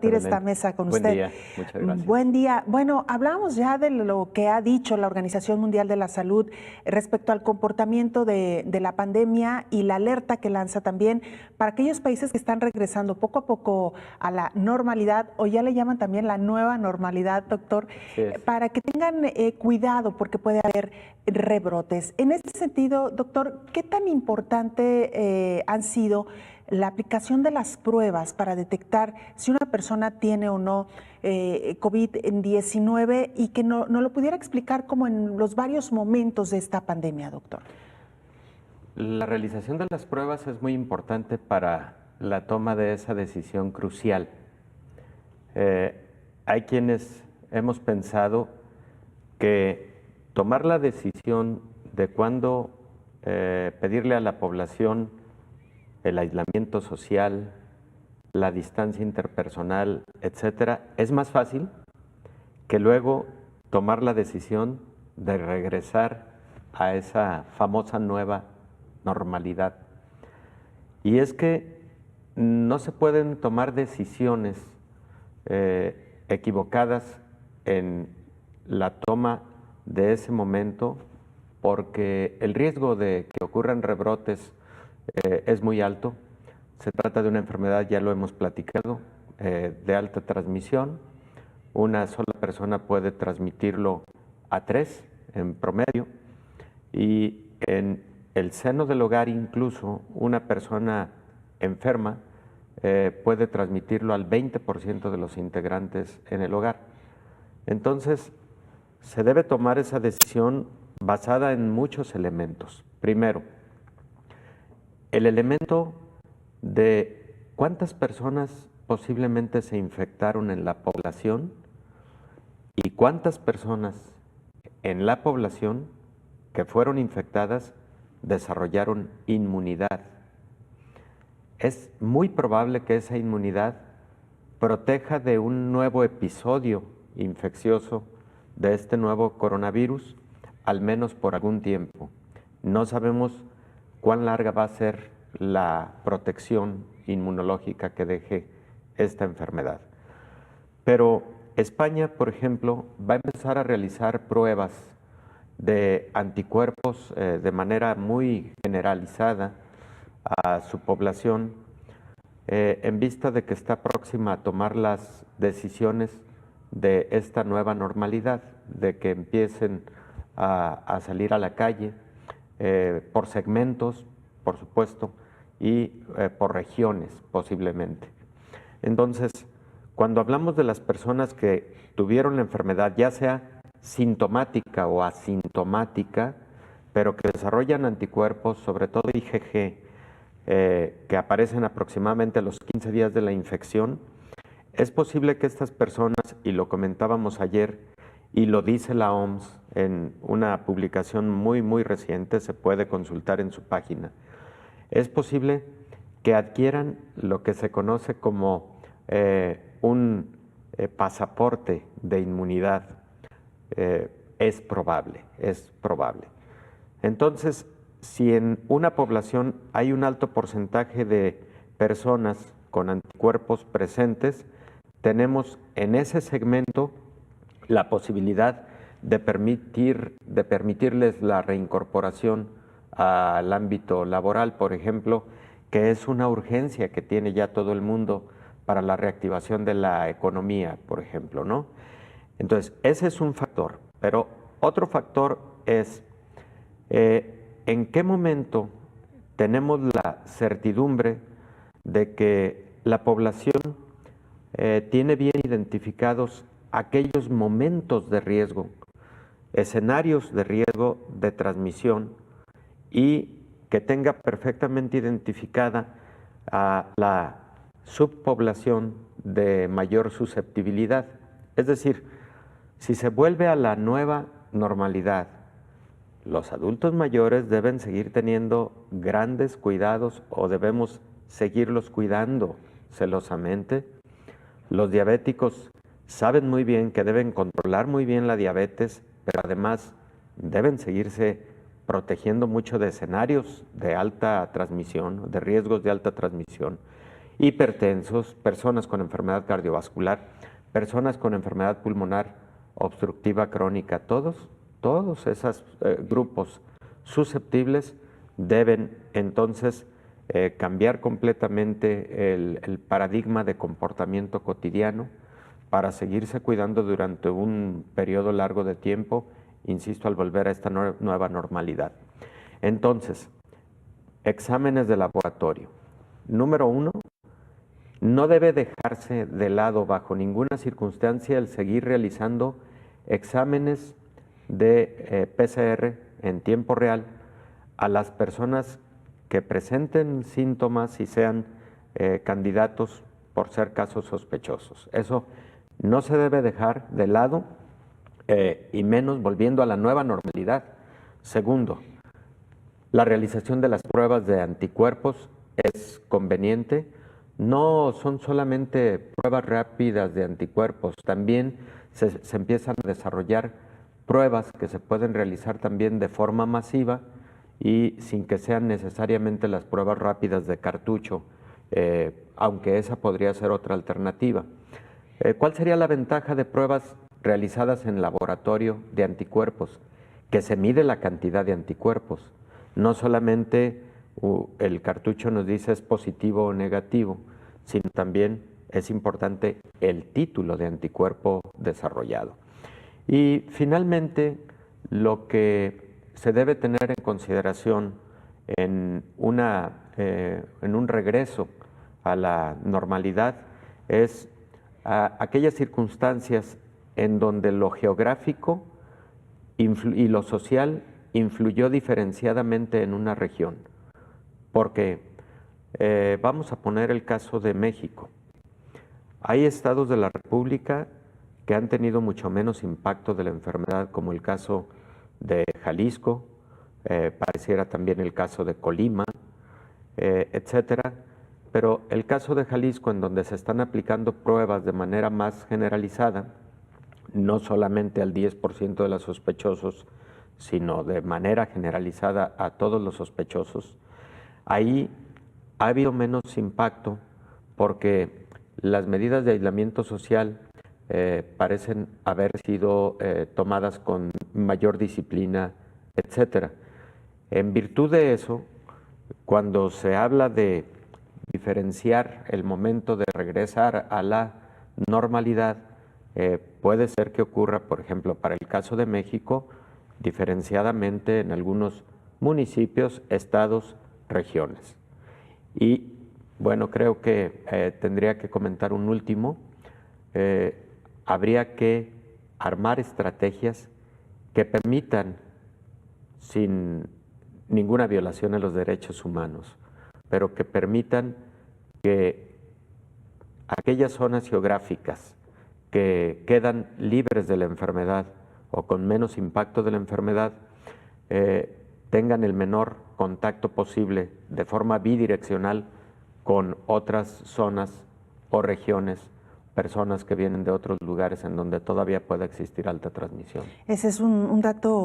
compartir esta mesa con usted. Buen día, muchas gracias. Buen día. Bueno, hablábamos ya de lo que ha dicho la Organización Mundial de la Salud respecto al comportamiento de la pandemia y la alerta que lanza también para aquellos países que están regresando poco a poco a la normalidad, o ya le llaman también la nueva normalidad, doctor, para que tengan cuidado porque puede haber rebrotes. En este sentido, doctor, ¿qué tan importante han sido la aplicación de las pruebas para detectar si una persona tiene o no COVID-19 y que no lo pudiera explicar como en los varios momentos de esta pandemia, doctor? La realización de las pruebas es muy importante para la toma de esa decisión crucial. Hay quienes hemos pensado que tomar la decisión de cuándo pedirle a la población el aislamiento social, la distancia interpersonal, etcétera, es más fácil que luego tomar la decisión de regresar a esa famosa nueva normalidad. Y es que no se pueden tomar decisiones equivocadas en la toma de ese momento, porque el riesgo de que ocurran rebrotes es muy alto. Se trata de una enfermedad, ya lo hemos platicado, de alta transmisión. Una sola persona puede transmitirlo a 3 en promedio, y en el seno del hogar incluso una persona enferma puede transmitirlo al 20% de los integrantes en el hogar. Entonces, se debe tomar esa decisión basada en muchos elementos. Primero, el elemento de cuántas personas posiblemente se infectaron en la población y cuántas personas en la población que fueron infectadas desarrollaron inmunidad. Es muy probable que esa inmunidad proteja de un nuevo episodio infeccioso de este nuevo coronavirus, al menos por algún tiempo. No sabemos cuán larga va a ser la protección inmunológica que deje esta enfermedad. Pero España, por ejemplo, va a empezar a realizar pruebas de anticuerpos de manera muy generalizada a su población, en vista de que está próxima a tomar las decisiones de esta nueva normalidad, de que empiecen a salir a la calle por segmentos, por supuesto, y por regiones posiblemente. Entonces, cuando hablamos de las personas que tuvieron la enfermedad, ya sea sintomática o asintomática, pero que desarrollan anticuerpos, sobre todo IgG, que aparecen aproximadamente a los 15 días de la infección, es posible que estas personas, y lo comentábamos ayer, y lo dice la OMS en una publicación muy reciente, se puede consultar en su página, es posible que adquieran lo que se conoce como un pasaporte de inmunidad. Es probable. Entonces, si en una población hay un alto porcentaje de personas con anticuerpos presentes, tenemos en ese segmento la posibilidad de permitirles la reincorporación al ámbito laboral, por ejemplo, que es una urgencia que tiene ya todo el mundo para la reactivación de la economía, por ejemplo, ¿no? Entonces, ese es un factor, pero otro factor es en qué momento tenemos la certidumbre de que la población tiene bien identificados aquellos momentos de riesgo, escenarios de riesgo de transmisión, y que tenga perfectamente identificada a la subpoblación de mayor susceptibilidad. Es decir, si se vuelve a la nueva normalidad, los adultos mayores deben seguir teniendo grandes cuidados o debemos seguirlos cuidando celosamente. Los diabéticos saben muy bien que deben controlar muy bien la diabetes, pero además deben seguirse protegiendo mucho de escenarios de alta transmisión, de riesgos de alta transmisión. hipertensos, personas con enfermedad cardiovascular, personas con enfermedad pulmonar obstructiva crónica, todos esos grupos susceptibles deben entonces cambiar completamente el paradigma de comportamiento cotidiano para seguirse cuidando durante un periodo largo de tiempo, insisto, al volver a esta nueva normalidad. Entonces, exámenes de laboratorio. Número 1, no debe dejarse de lado bajo ninguna circunstancia el seguir realizando exámenes de PCR en tiempo real a las personas que presenten síntomas y sean candidatos por ser casos sospechosos. Eso no se debe dejar de lado y menos volviendo a la nueva normalidad. Segundo, la realización de las pruebas de anticuerpos es conveniente. No son solamente pruebas rápidas de anticuerpos, también se empiezan a desarrollar pruebas que se pueden realizar también de forma masiva y sin que sean necesariamente las pruebas rápidas de cartucho, aunque esa podría ser otra alternativa. ¿Cuál sería la ventaja de pruebas realizadas en laboratorio de anticuerpos? Que se mide la cantidad de anticuerpos. No solamente el cartucho nos dice es positivo o negativo, sino también es importante el título de anticuerpo desarrollado. Y finalmente, lo que se debe tener en consideración en un regreso a la normalidad es aquellas circunstancias en donde lo geográfico y lo social influyó diferenciadamente en una región. Porque vamos a poner el caso de México. Hay estados de la República que han tenido mucho menos impacto de la enfermedad, como el caso de Jalisco, pareciera también el caso de Colima, etcétera. Pero el caso de Jalisco, en donde se están aplicando pruebas de manera más generalizada, no solamente al 10% de los sospechosos, sino de manera generalizada a todos los sospechosos, ahí ha habido menos impacto porque las medidas de aislamiento social parecen haber sido tomadas con mayor disciplina, etcétera. En virtud de eso, cuando se habla de diferenciar el momento de regresar a la normalidad, puede ser que ocurra, por ejemplo, para el caso de México, diferenciadamente en algunos municipios, estados, regiones. Y bueno, creo que tendría que comentar un último. Habría que armar estrategias que permitan, sin ninguna violación a los derechos humanos, pero que permitan que aquellas zonas geográficas que quedan libres de la enfermedad o con menos impacto de la enfermedad tengan el menor contacto posible de forma bidireccional con otras zonas o regiones, personas que vienen de otros lugares en donde todavía puede existir alta transmisión. Ese es un dato